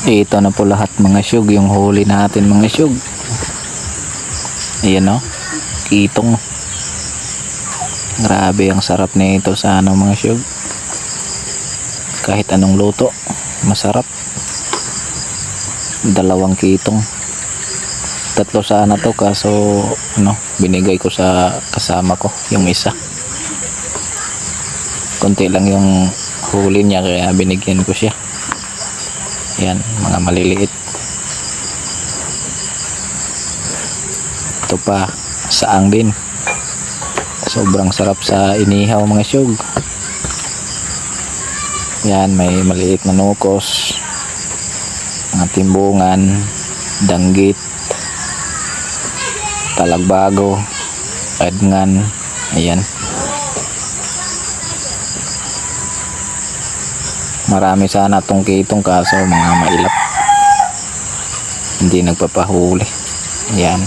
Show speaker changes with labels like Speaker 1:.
Speaker 1: Ito na po lahat mga syug, yung huli natin mga syug. Ayan o, kitong. Grabe ang sarap nito sa ano mga syug. Kahit anong luto, masarap. 2 kitong. 3 sana to kaso ano, binigay ko sa kasama ko yung isa. Konti lang yung huli niya kaya binigyan ko siya. Yan, mga maliliit. Ito pa, saang din. Sobrang sarap sa inihaw mga syug. Yan, may maliit na nukos, mga timbungan, danggit, talagbago, edngan. Ayan. Marami sana tong kitong kaso mga mailap. Hindi nagpapahuli. Ayan.